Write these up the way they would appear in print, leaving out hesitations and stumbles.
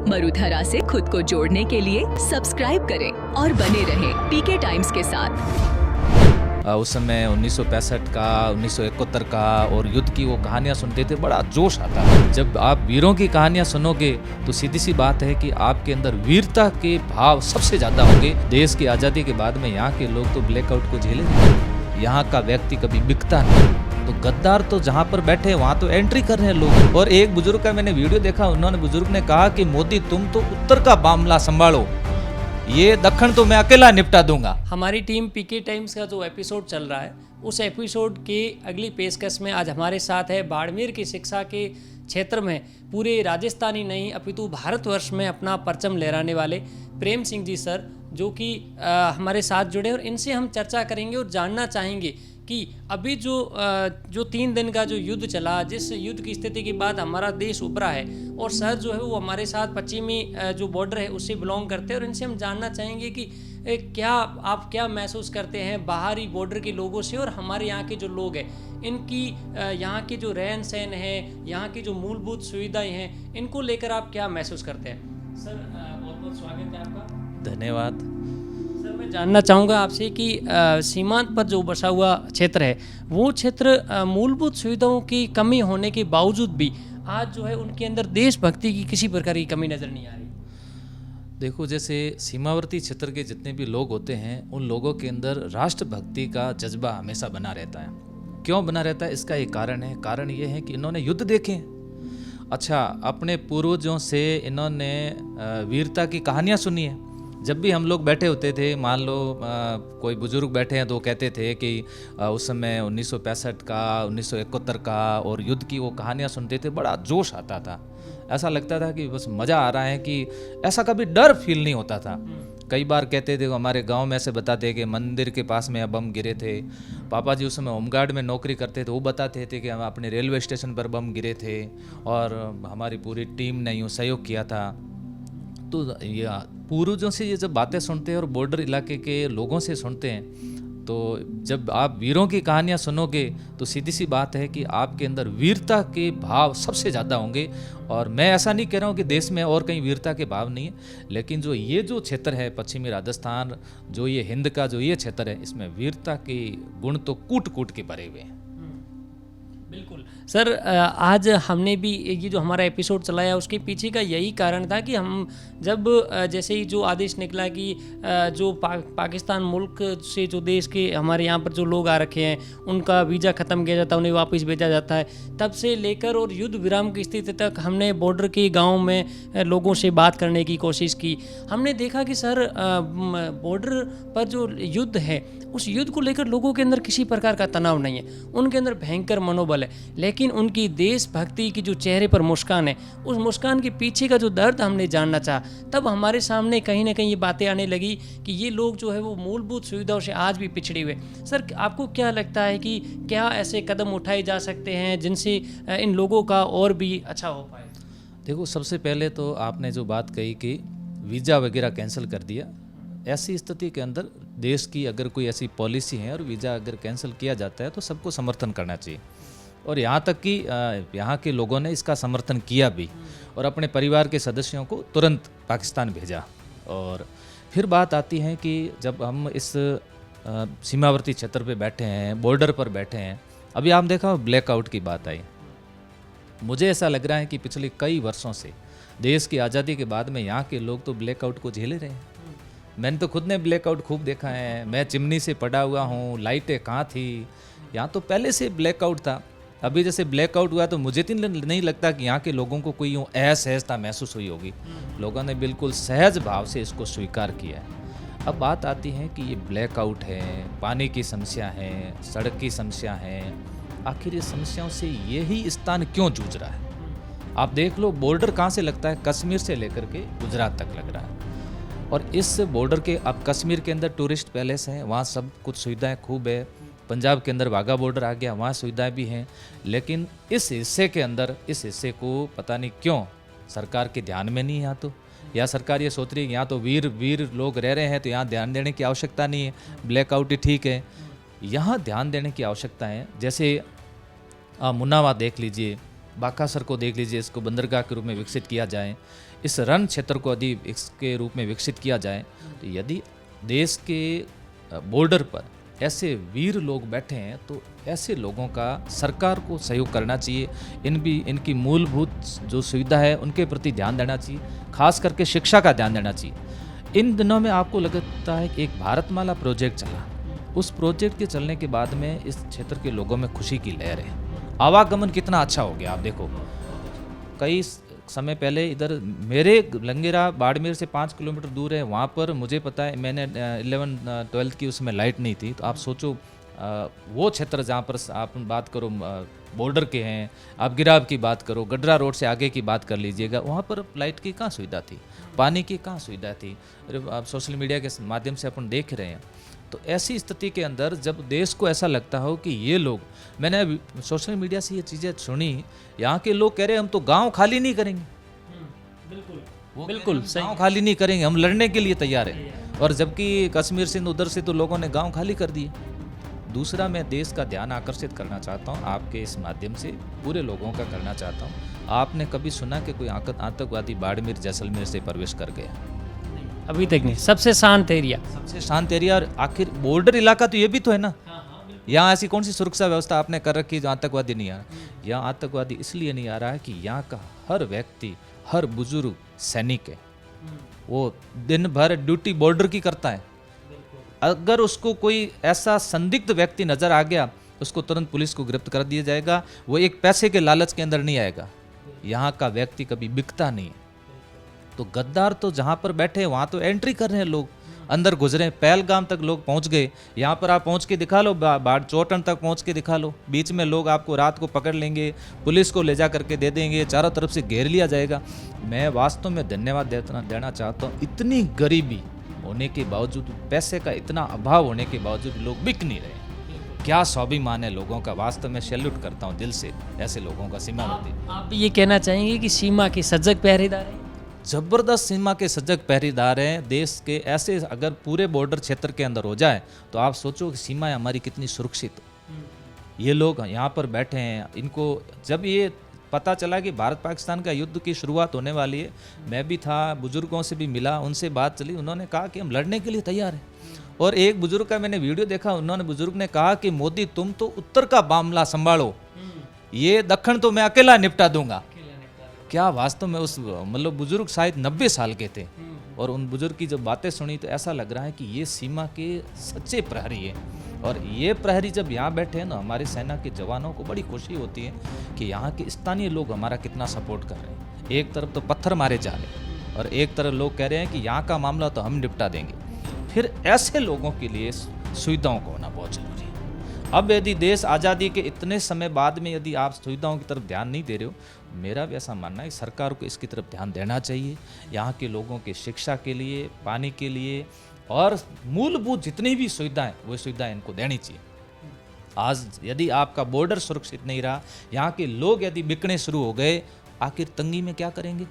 मरुधरा से खुद को जोड़ने के लिए सब्सक्राइब करें और बने रहें पीके टाइम्स के साथ। उस समय 1965 का 1971 का और युद्ध की वो कहानियाँ सुनते थे, बड़ा जोश आता है। जब आप वीरों की कहानियाँ सुनोगे तो सीधी सी बात है कि आपके अंदर वीरता के भाव सबसे ज़्यादा होंगे। देश की आज़ादी के बाद में यहाँ के लोग तो ब्लैकआउट को झेले नहीं, यहाँ का व्यक्ति कभी बिकता नहीं। तो गद्दार तो जहाँ पर बैठे हैं वहाँ तो एंट्री कर रहे हैं लोग। और एक बुजुर्ग का मैंने वीडियो देखा, उन्होंने बुजुर्ग ने कहा कि मोदी तुम तो उत्तर का मामला संभालो, ये दक्षिण तो मैं अकेला निपटा दूंगा। हमारी टीम पीके टाइम्स का जो एपिसोड चल रहा है उस एपिसोड के अगली पेशकश में आज हमारे साथ है बाड़मेर की शिक्षा के क्षेत्र में पूरे राजस्थान ही नहीं अपितु भारतवर्ष में अपना परचम लहराने वाले प्रेम सिंह जी सर, जो कि हमारे साथ जुड़े और इनसे हम चर्चा करेंगे और जानना चाहेंगे कि अभी जो 3 दिन का जो युद्ध चला, जिस युद्ध की स्थिति के बाद हमारा देश उभरा है और सर जो है वो हमारे साथ पश्चिमी जो बॉर्डर है उससे बिलोंग करते हैं और इनसे हम जानना चाहेंगे कि आप क्या महसूस करते हैं बाहरी बॉर्डर के लोगों से और हमारे यहाँ के जो लोग हैं इनकी यहाँ की जो रहन सहन है, यहाँ की जो मूलभूत सुविधाएं हैं, इनको लेकर आप क्या महसूस करते हैं। सर बहुत बहुत स्वागत है आपका। धन्यवाद। सर मैं जानना चाहूँगा आपसे कि सीमांत पर जो बसा हुआ क्षेत्र है वो क्षेत्र मूलभूत सुविधाओं की कमी होने के बावजूद भी आज जो है उनके अंदर देशभक्ति की किसी प्रकार की कमी नज़र नहीं आ रही। देखो, जैसे सीमावर्ती क्षेत्र के जितने भी लोग होते हैं उन लोगों के अंदर राष्ट्रभक्ति का जज्बा हमेशा बना रहता है। क्यों बना रहता है, इसका एक कारण है। कारण ये है कि इन्होंने युद्ध देखे। अच्छा, अपने पूर्वजों से इन्होंने वीरता की कहानियाँ सुनी है। जब भी हम लोग बैठे होते थे, मान लो कोई बुजुर्ग बैठे हैं तो कहते थे कि उस समय 1965 का 1971 का और युद्ध की वो कहानियाँ सुनते थे, बड़ा जोश आता था। ऐसा लगता था कि बस मज़ा आ रहा है, कि ऐसा कभी डर फील नहीं होता था। कई बार कहते थे, हमारे गांव में ऐसे बताते कि मंदिर के पास में बम गिरे थे। पापा जी उस समय होमगार्ड में नौकरी करते थे, वो बताते थे कि हम अपने रेलवे स्टेशन पर बम गिरे थे और हमारी पूरी टीम ने यूँ सहयोग किया था। तो ये पूर्वजों से ये जब बातें सुनते हैं और बॉर्डर इलाके के लोगों से सुनते हैं, तो जब आप वीरों की कहानियाँ सुनोगे तो सीधी सी बात है कि आपके अंदर वीरता के भाव सबसे ज़्यादा होंगे। और मैं ऐसा नहीं कह रहा हूँ कि देश में और कहीं वीरता के भाव नहीं है, लेकिन जो क्षेत्र है पश्चिमी राजस्थान, जो ये हिंद का जो ये क्षेत्र है, इसमें वीरता के गुण तो कूट कूट के भरे हुए हैं। बिल्कुल सर, आज हमने भी ये जो हमारा एपिसोड चलाया उसके पीछे का यही कारण था कि हम जब जैसे ही जो आदेश निकला कि जो पाकिस्तान मुल्क से जो देश के हमारे यहाँ पर जो लोग आ रखे हैं उनका वीज़ा ख़त्म किया जाता है, उन्हें वापस भेजा जाता है, तब से लेकर और युद्ध विराम की स्थिति तक हमने बॉर्डर के गाँव में लोगों से बात करने की कोशिश की। हमने देखा कि सर बॉर्डर पर जो युद्ध है उस युद्ध को लेकर लोगों के अंदर किसी प्रकार का तनाव नहीं है, उनके अंदर भयंकर मनोबल है, लेकिन उनकी देशभक्ति की जो चेहरे पर मुस्कान है, उस मुस्कान के पीछे का जो दर्द हमने जानना चाहा, तब हमारे सामने कहीं ना कहीं ये बातें आने लगी कि ये लोग जो है वो मूलभूत सुविधाओं से आज भी पिछड़े हुए। सर आपको क्या लगता है कि क्या ऐसे कदम उठाए जा सकते हैं जिनसे इन लोगों का और भी अच्छा हो पाए? देखो, सबसे पहले तो आपने जो बात कही कि वीज़ा वगैरह कैंसिल कर दिया, ऐसी स्थिति के अंदर देश की अगर कोई ऐसी पॉलिसी है और वीज़ा अगर कैंसिल किया जाता है तो सबको समर्थन करना चाहिए। और यहाँ तक कि यहाँ के लोगों ने इसका समर्थन किया भी और अपने परिवार के सदस्यों को तुरंत पाकिस्तान भेजा। और फिर बात आती है कि जब हम इस सीमावर्ती क्षेत्र पे बैठे हैं, बॉर्डर पर बैठे हैं, अभी आप देखा ब्लैकआउट की बात आई। मुझे ऐसा लग रहा है कि पिछले कई वर्षों से देश की आज़ादी के बाद में यहाँ के लोग तो ब्लैकआउट को झेले रहे हैं। मैंने तो खुद ने ब्लैकआउट खूब देखा है। मैं चिमनी से पड़ा हुआ हूँ, लाइटें कहाँ थी, यहाँ तो पहले से ब्लैकआउट था। अभी जैसे ब्लैकआउट हुआ तो मुझे तो नहीं लगता कि यहाँ के लोगों को कोई यूँ असहजता महसूस हुई होगी। लोगों ने बिल्कुल सहज भाव से इसको स्वीकार किया है। अब बात आती है कि ये ब्लैकआउट है, पानी की समस्या है, सड़क की समस्या है, आखिर ये समस्याओं से यही स्थान क्यों जूझ रहा है? आप देख लो, बॉर्डर कहाँ से लगता है, कश्मीर से लेकर के गुजरात तक लग रहा है। और इस बॉर्डर के, अब कश्मीर के अंदर टूरिस्ट पैलेस है, वहाँ सब कुछ सुविधाएं खूब है। पंजाब के अंदर वाघा बॉर्डर आ गया, वहाँ सुविधाएं भी हैं, लेकिन इस हिस्से के अंदर, इस हिस्से को पता नहीं क्यों सरकार के ध्यान में नहीं है। यहाँ तो या सरकार ये सोच रही है यहाँ तो वीर लोग रह रहे हैं तो यहाँ ध्यान देने की आवश्यकता नहीं है, ब्लैकआउट ही ठीक है। यहाँ ध्यान देने की आवश्यकता है। जैसे मुन्नावा देख लीजिए, बाकासर को देख लीजिए, इसको बंदरगाह के रूप में विकसित किया जाए, इस रण क्षेत्र को यदि इसके रूप में विकसित किया जाए, तो यदि देश के बॉर्डर पर ऐसे वीर लोग बैठे हैं तो ऐसे लोगों का सरकार को सहयोग करना चाहिए। इनकी मूलभूत जो सुविधा है उनके प्रति ध्यान देना चाहिए, खास करके शिक्षा का ध्यान देना चाहिए। इन दिनों में आपको लगता है कि एक भारतमाला प्रोजेक्ट चला, उस प्रोजेक्ट के चलने के बाद में इस क्षेत्र के लोगों में खुशी की लहर है, आवागमन कितना अच्छा हो गया। आप देखो, कई समय पहले इधर मेरे लंगेरा बाड़मेर से 5 किलोमीटर दूर है, वहाँ पर मुझे पता है, मैंने 11-12 की उसमें लाइट नहीं थी, तो आप सोचो वो क्षेत्र जहाँ पर आप बात करो बॉर्डर के हैं, आप गिराव की बात करो, गडरा रोड से आगे की बात कर लीजिएगा, वहाँ पर लाइट की कहाँ सुविधा थी, पानी की कहाँ सुविधा थी। आप सोशल मीडिया के माध्यम से अपन देख रहे हैं। तो ऐसी स्थिति के अंदर जब देश को ऐसा लगता हो कि ये लोग, मैंने सोशल मीडिया से ये चीज़ें सुनी, यहाँ के लोग कह रहे हैं हम तो गांव खाली नहीं करेंगे। बिल्कुल सही, गांव खाली नहीं करेंगे, हम लड़ने के लिए तैयार हैं। और जबकि कश्मीर सिंध उधर से तो लोगों ने गांव खाली कर दिए। दूसरा, मैं देश का ध्यान आकर्षित करना चाहता हूँ आपके इस माध्यम से, पूरे लोगों का करना चाहता हूँ, आपने कभी सुना कि कोई आतंकवादी बाड़मेर जैसलमेर से प्रवेश कर गया? अभी तक नहीं। सबसे शांत एरिया, सबसे शांत एरिया, और आखिर बॉर्डर इलाका तो ये भी तो है ना। यहाँ ऐसी कौन सी सुरक्षा व्यवस्था आपने कर रखी जो आतंकवादी नहीं आ रहा? यहाँ आतंकवादी इसलिए नहीं आ रहा है कि यहाँ का हर व्यक्ति, हर बुजुर्ग सैनिक है, वो दिन भर ड्यूटी बॉर्डर की करता है। अगर उसको कोई ऐसा संदिग्ध व्यक्ति नजर आ गया, उसको तुरंत पुलिस को गिरफ्त कर दिया जाएगा। वो एक पैसे के लालच के अंदर नहीं आएगा। यहाँ का व्यक्ति कभी बिकता नहीं है। तो गद्दार तो जहाँ पर बैठे वहाँ तो एंट्री कर रहे हैं, लोग अंदर गुजरे, पहलगाम तक लोग पहुँच गए। यहाँ पर आप पहुँच के दिखा लो, बाढ़ चोटन तक पहुँच के दिखा लो, बीच में लोग आपको रात को पकड़ लेंगे, पुलिस को ले जा करके दे देंगे, चारों तरफ से घेर लिया जाएगा। मैं वास्तव में धन्यवाद देना चाहता हूँ, इतनी गरीबी होने के बावजूद, पैसे का इतना अभाव होने के बावजूद लोग बिक नहीं रहे। क्या स्वाभिमान है लोगों का, वास्तव में सैल्यूट करता हूँ दिल से ऐसे लोगों का। सीमावर्ती, आप ये कहना चाहेंगे कि सीमा के सजग पहरेदार हैं? जबरदस्त सीमा के सजग पहरेदार हैं देश के। ऐसे अगर पूरे बॉर्डर क्षेत्र के अंदर हो जाए तो आप सोचो कि सीमाएं हमारी कितनी सुरक्षित हो। ये लोग यहाँ पर बैठे हैं, इनको जब ये पता चला कि भारत पाकिस्तान का युद्ध की शुरुआत होने वाली है, मैं भी था, बुजुर्गों से भी मिला, उनसे बात चली, उन्होंने कहा कि हम लड़ने के लिए तैयार हैं। और एक बुजुर्ग का मैंने वीडियो देखा, बुजुर्ग ने कहा कि मोदी तुम तो उत्तर का मामला संभालो, ये दक्षिण तो मैं अकेला निपटा दूंगा। क्या वास्तव में उस मतलब बुजुर्ग शायद 90 साल के थे, और उन बुजुर्ग की जब बातें सुनी तो ऐसा लग रहा है कि ये सीमा के सच्चे प्रहरी हैं। और ये प्रहरी जब यहाँ बैठे हैं ना, हमारी सेना के जवानों को बड़ी खुशी होती है कि यहाँ के स्थानीय लोग हमारा कितना सपोर्ट कर रहे हैं। एक तरफ तो पत्थर मारे जा रहे हैं और एक तरफ लोग कह रहे हैं कि यहाँ का मामला तो हम निपटा देंगे। फिर ऐसे लोगों के लिए सुविधाओं का होना बहुत जरूरी है। अब यदि देश आज़ादी के इतने समय बाद में यदि आप सुविधाओं की तरफ ध्यान नहीं दे रहे हो, मेरा भी ऐसा मानना है कि सरकार को इसकी तरफ ध्यान देना चाहिए। यहाँ के लोगों के शिक्षा के लिए, पानी के लिए और मूलभूत जितनी भी सुविधाएं, वो सुविधाएं इनको देनी चाहिए। आज यदि आपका बॉर्डर सुरक्षित नहीं रहा, यहाँ के लोग यदि बिकने शुरू हो गए, आखिर तंगी में क्या करेंगे?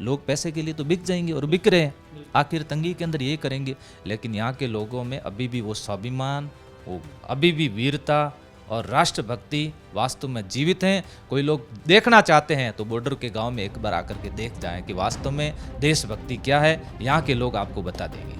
लोग पैसे के लिए तो बिक जाएंगे और बिक रहे हैं, आखिर तंगी के अंदर ये करेंगे। लेकिन यहाँ के लोगों में अभी भी वो स्वाभिमान, वो अभी भी वीरता और राष्ट्रभक्ति वास्तव में जीवित हैं। कोई लोग देखना चाहते हैं तो बॉर्डर के गांव में एक बार आकर के देख जाएं कि वास्तव में देशभक्ति क्या है, यहाँ के लोग आपको बता देंगे।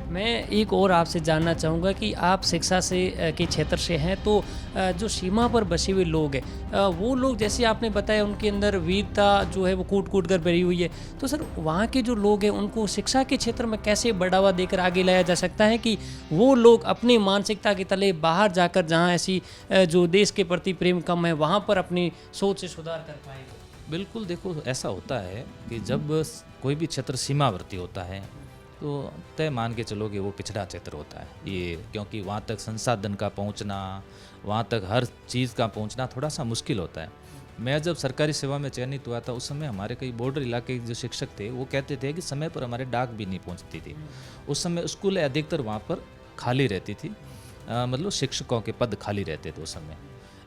मैं एक और आपसे जानना चाहूँगा कि आप शिक्षा से के क्षेत्र से हैं, तो जो सीमा पर बसे हुए लोग हैं, वो लोग जैसे आपने बताया उनके अंदर वीरता जो है वो कूट कूट कर भरी हुई है, तो सर वहाँ के जो लोग हैं उनको शिक्षा के क्षेत्र में कैसे बढ़ावा देकर आगे लाया जा सकता है कि वो लोग अपनी मानसिकता के तले बाहर जाकर, जहाँ ऐसी जो देश के प्रति प्रेम कम है, वहाँ पर अपनी सोच से सुधार कर पाएंगे? बिल्कुल, देखो ऐसा होता है कि जब कोई भी क्षेत्र सीमावर्ती होता है तो तय मान के चलो कि वो पिछड़ा क्षेत्र होता है ये, क्योंकि वहाँ तक संसाधन का पहुँचना, वहाँ तक हर चीज़ का पहुँचना थोड़ा सा मुश्किल होता है। मैं जब सरकारी सेवा में चयनित हुआ था, उस समय हमारे कई बॉर्डर इलाके के जो शिक्षक थे वो कहते थे कि समय पर हमारे डाक भी नहीं पहुँचती थी। उस समय स्कूल अधिकतर वहाँ पर खाली रहती थी, मतलब शिक्षकों के पद खाली रहते थे उस समय।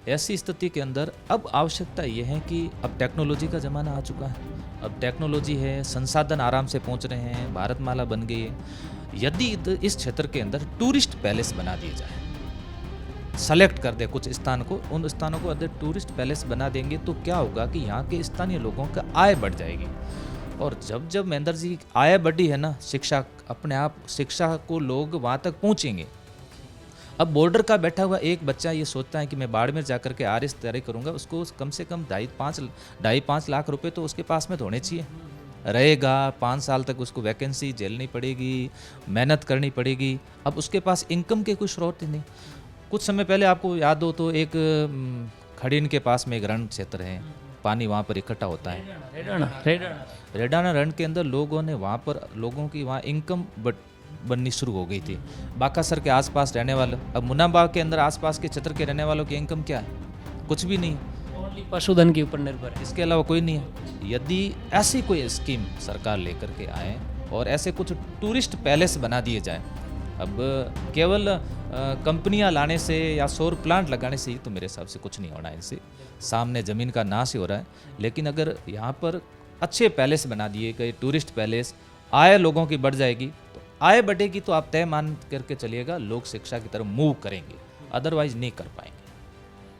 ऐसी स्थिति के अंदर अब आवश्यकता यह है कि अब टेक्नोलॉजी का ज़माना आ चुका है, अब टेक्नोलॉजी है, संसाधन आराम से पहुंच रहे हैं, भारतमाला बन गई है। यदि इस क्षेत्र के अंदर टूरिस्ट पैलेस बना दिए जाए, सेलेक्ट कर दे कुछ स्थान को, उन स्थानों को अगर टूरिस्ट पैलेस बना देंगे तो क्या होगा कि यहाँ के स्थानीय लोगों का आय बढ़ जाएगी। और जब जब महेंद्र जी आय बढ़ी है ना, शिक्षा अपने आप, शिक्षा को लोग वहाँ तक पहुँचेंगे। अब बॉर्डर का बैठा हुआ एक बच्चा ये सोचता है कि मैं बाड़मेर जाकर के आरएस तैयारी करूँगा, उसको कम से कम 2.5 लाख रुपए तो उसके पास में तो होने चाहिए। रहेगा 5 साल तक, उसको वैकेंसी झेलनी पड़ेगी, मेहनत करनी पड़ेगी। अब उसके पास इनकम के कोई स्रोत ही नहीं। कुछ समय पहले आपको याद हो तो एक खड़ीन के पास में एक रण क्षेत्र है, पानी वहाँ पर इकट्ठा होता है, रेडाना रण के अंदर लोगों ने वहाँ पर, लोगों की वहाँ इनकम बननी शुरू हो गई थी। बाकासर के आसपास रहने वाले, अब मुन्नाबाग के अंदर आसपास के क्षेत्र के रहने वालों की इनकम क्या है? कुछ भी नहीं, पशुधन के ऊपर निर्भर है, इसके अलावा कोई नहीं है। यदि ऐसी कोई स्कीम सरकार लेकर के आए और ऐसे कुछ टूरिस्ट पैलेस बना दिए जाए, अब केवल कंपनियां लाने से या सौर प्लांट लगाने से ही तो मेरे हिसाब से कुछ नहीं होना है, इनसे सामने ज़मीन का नाश ही हो रहा है। लेकिन अगर यहाँ पर अच्छे पैलेस बना दिए गए, टूरिस्ट पैलेस, आय लोगों की बढ़ जाएगी, तो आय बढ़ेगी तो आप तय मान करके चलिएगा लोग शिक्षा की तरफ मूव करेंगे, अदरवाइज नहीं कर पाएंगे।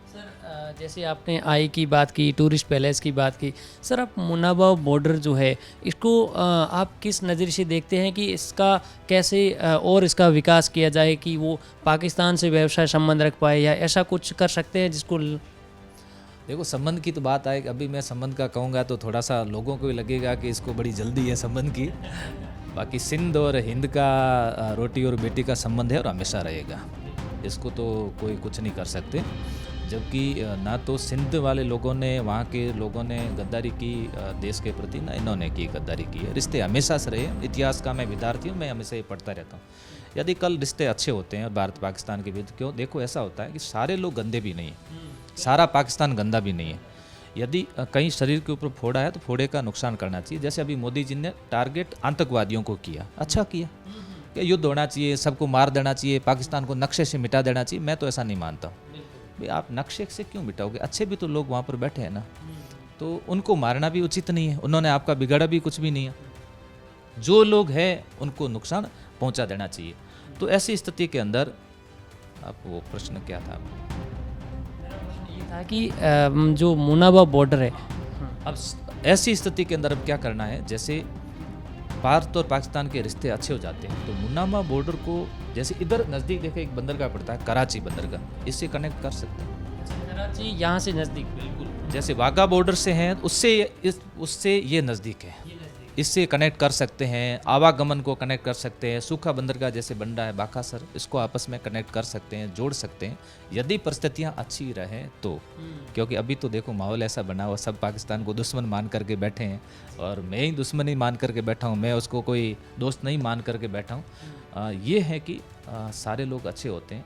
सर जैसे आपने आय की बात की, टूरिस्ट पैलेस की बात की, सर आप मुनाबाव बॉर्डर जो है इसको आप किस नज़र से देखते हैं कि इसका कैसे और इसका विकास किया जाए कि वो पाकिस्तान से व्यवसाय संबंध रख पाए, या ऐसा कुछ कर सकते हैं जिसको? देखो, संबंध की तो बात आए, अभी मैं संबंध का कहूँगा तो थोड़ा सा लोगों को भी लगेगा कि इसको बड़ी जल्दी है संबंध की। बाकी सिंध और हिंद का रोटी और बेटी का संबंध है और हमेशा रहेगा, इसको तो कोई कुछ नहीं कर सकते। जबकि ना तो सिंध वाले लोगों ने, वहाँ के लोगों ने गद्दारी की देश के प्रति, ना इन्होंने की गद्दारी की है। रिश्ते हमेशा से रहे, इतिहास का मैं विद्यार्थी हूँ, मैं हमेशा ये पढ़ता रहता हूँ। यदि कल रिश्ते अच्छे होते हैं और भारत पाकिस्तान के बीच, क्यों देखो ऐसा होता है कि सारे लोग गंदे भी नहीं हैं, सारा पाकिस्तान गंदा भी नहीं है। यदि कहीं शरीर के ऊपर फोड़ा है तो फोड़े का नुकसान करना चाहिए। जैसे अभी मोदी जी ने टारगेट आतंकवादियों को किया, अच्छा किया कि युद्ध होना चाहिए, सबको मार देना चाहिए, पाकिस्तान को नक्शे से मिटा देना चाहिए। मैं तो ऐसा नहीं मानता हूँ भाई, आप नक्शे से क्यों मिटाओगे? अच्छे भी तो लोग वहाँ पर बैठे हैं ना, तो उनको मारना भी उचित नहीं है। उन्होंने आपका बिगाड़ा भी कुछ भी नहीं है, जो लोग हैं उनको नुकसान पहुँचा देना चाहिए। तो ऐसी स्थिति के अंदर, आप वो प्रश्न क्या था? ये था कि जो मुनाबा बॉर्डर है, अब ऐसी स्थिति के अंदर अब क्या करना है? जैसे भारत और पाकिस्तान के रिश्ते अच्छे हो जाते हैं तो मुन्नाबा बॉर्डर को, जैसे इधर नज़दीक देखे एक बंदरगाह पड़ता है कराची बंदरगाह, इससे कनेक्ट कर सकते हैं। कराची यहाँ से नज़दीक, बिल्कुल जैसे वाघा बॉर्डर से हैं, उससे ये नज़दीक है, इससे कनेक्ट कर सकते हैं। आवागमन को कनेक्ट कर सकते हैं। सूखा बंदरगाह जैसे बन रहा है बाकासर, इसको आपस में कनेक्ट कर सकते हैं, जोड़ सकते हैं, यदि परिस्थितियाँ अच्छी रहें तो। क्योंकि अभी तो देखो माहौल ऐसा बना हुआ, सब पाकिस्तान को दुश्मन मान करके बैठे हैं, और मैं ही दुश्मन ही मान करके बैठा हूँ, मैं उसको कोई दोस्त नहीं मान करके बैठा हूँ। ये है कि सारे लोग अच्छे होते हैं।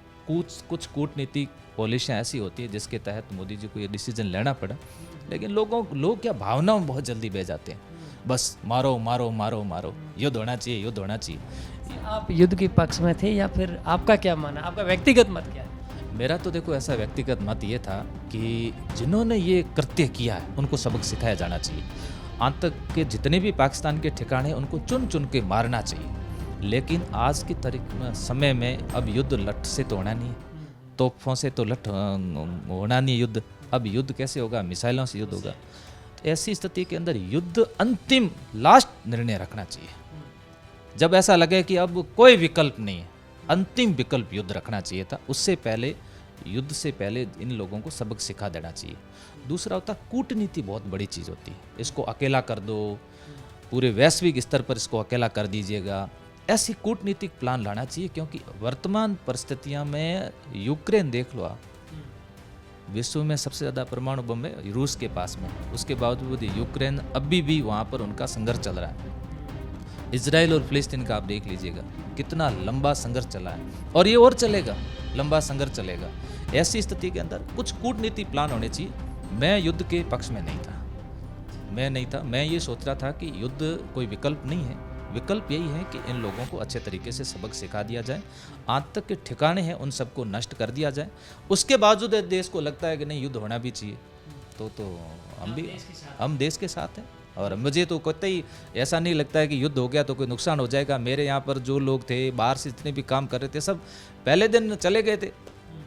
कुछ कूटनीतिक पॉलिसियाँ ऐसी होती है जिसके तहत मोदी जी को ये डिसीजन लेना पड़ा, लेकिन लोग क्या भावनाओं में बहुत जल्दी बह जाते हैं, बस मारो मारो मारो मारो, युद्ध होना चाहिए, युद्ध होना चाहिए। आप युद्ध के पक्ष में थे या फिर आपका क्या मानना, आपका व्यक्तिगत मत क्या है? मेरा तो देखो ऐसा व्यक्तिगत मत ये था कि जिन्होंने ये कृत्य किया है उनको सबक सिखाया जाना चाहिए। आतंक के जितने भी पाकिस्तान के ठिकाने उनको चुन चुन के मारना चाहिए। लेकिन आज की समय में अब युद्ध लठ से तो होना नहीं है, तोपों से तो लठ होना नहीं युद्ध। अब युद्ध कैसे होगा? मिसाइलों से युद्ध होगा। ऐसी स्थिति के अंदर युद्ध अंतिम लास्ट निर्णय रखना चाहिए। जब ऐसा लगे कि अब कोई विकल्प नहीं है, अंतिम विकल्प युद्ध रखना चाहिए था। उससे पहले, युद्ध से पहले इन लोगों को सबक सिखा देना चाहिए। दूसरा होता कूटनीति, बहुत बड़ी चीज़ होती है। इसको अकेला कर दो, पूरे वैश्विक स्तर पर इसको अकेला कर दीजिएगा, ऐसी कूटनीतिक प्लान लाना चाहिए। क्योंकि वर्तमान परिस्थितियां में यूक्रेन देख लो आप, विश्व में सबसे ज़्यादा परमाणु बम है रूस के पास में, उसके बावजूद यूक्रेन अभी भी वहाँ पर उनका संघर्ष चल रहा है। इजराइल और फिलिस्तीन का आप देख लीजिएगा कितना लंबा संघर्ष चला है, और ये और चलेगा, लंबा संघर्ष चलेगा। ऐसी स्थिति के अंदर कुछ कूटनीति प्लान होने चाहिए। मैं युद्ध के पक्ष में नहीं था, मैं ये सोच रहा था कि युद्ध कोई विकल्प नहीं है। विकल्प यही है कि इन लोगों को अच्छे तरीके से सबक सिखा दिया जाए, आतंक के ठिकाने हैं उन सबको नष्ट कर दिया जाए। उसके बावजूद देश को लगता है कि नहीं युद्ध होना भी चाहिए, तो हम देश के साथ हैं। और मुझे तो कतई ऐसा नहीं लगता है कि युद्ध हो गया तो कोई नुकसान हो जाएगा। मेरे यहाँ पर जो लोग थे, बाहर से जितने भी काम कर रहे थे, सब पहले दिन चले गए थे,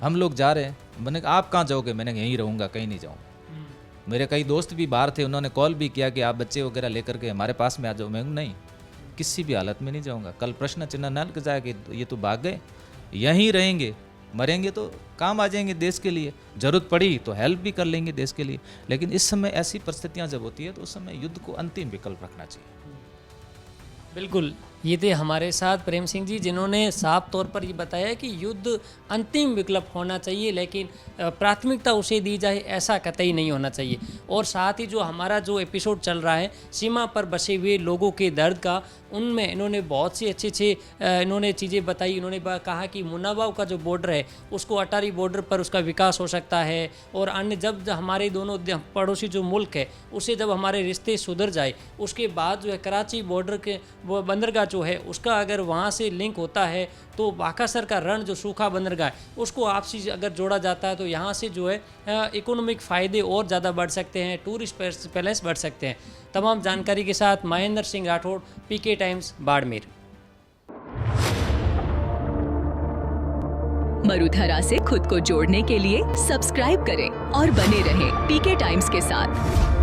हम लोग जा रहे हैं, मैंने कहा आप कहाँ जाओगे, मैंने कहा यहीं रहूँगा, कहीं नहीं जाऊँगा। मेरे कई दोस्त भी बाहर थे, उन्होंने कॉल भी किया कि आप बच्चे वगैरह लेकर के हमारे पास में आ जाओ। मैं नहीं, किसी भी हालत में नहीं जाऊँगा। कल प्रश्न चिन्ह न लग जाए कि ये तो भाग गए, यहीं रहेंगे, मरेंगे तो काम आ जाएंगे देश के लिए, जरूरत पड़ी तो हेल्प भी कर लेंगे देश के लिए। लेकिन इस समय ऐसी परिस्थितियाँ जब होती है तो उस समय युद्ध को अंतिम विकल्प रखना चाहिए। बिल्कुल, ये थे हमारे साथ प्रेम सिंह जी, जिन्होंने साफ तौर पर ये बताया कि युद्ध अंतिम विकल्प होना चाहिए, लेकिन प्राथमिकता उसे दी जाए ऐसा कतई नहीं होना चाहिए। और साथ ही जो हमारा जो एपिसोड चल रहा है सीमा पर बसे हुए लोगों के दर्द का, उनमें इन्होंने बहुत सी अच्छे इन्होंने चीज़ें बताई। इन्होंने कहा कि मुन्नाबाव का जो बॉर्डर है उसको अटारी बॉर्डर पर उसका विकास हो सकता है, और अन्य जब हमारे दोनों पड़ोसी जो मुल्क है उससे जब हमारे रिश्ते सुधर जाए, उसके बाद जो है कराची बॉर्डर के वो बंदरगाह जो है उसका अगर वहाँ से लिंक होता है तो बाकासर का रण जो सूखा बंदरगाह है उसको आपसी अगर जोड़ा जाता है तो यहाँ से जो है इकोनॉमिक फ़ायदे और ज़्यादा बढ़ सकते हैं, टूरिस्ट पैलेस बढ़ सकते हैं। तमाम जानकारी के साथ महेंद्र सिंह राठौड़, पीके टाइम्स, बाड़मेर। मरुधरा से खुद को जोड़ने के लिए सब्सक्राइब करें और बने रहें पीके टाइम्स के साथ।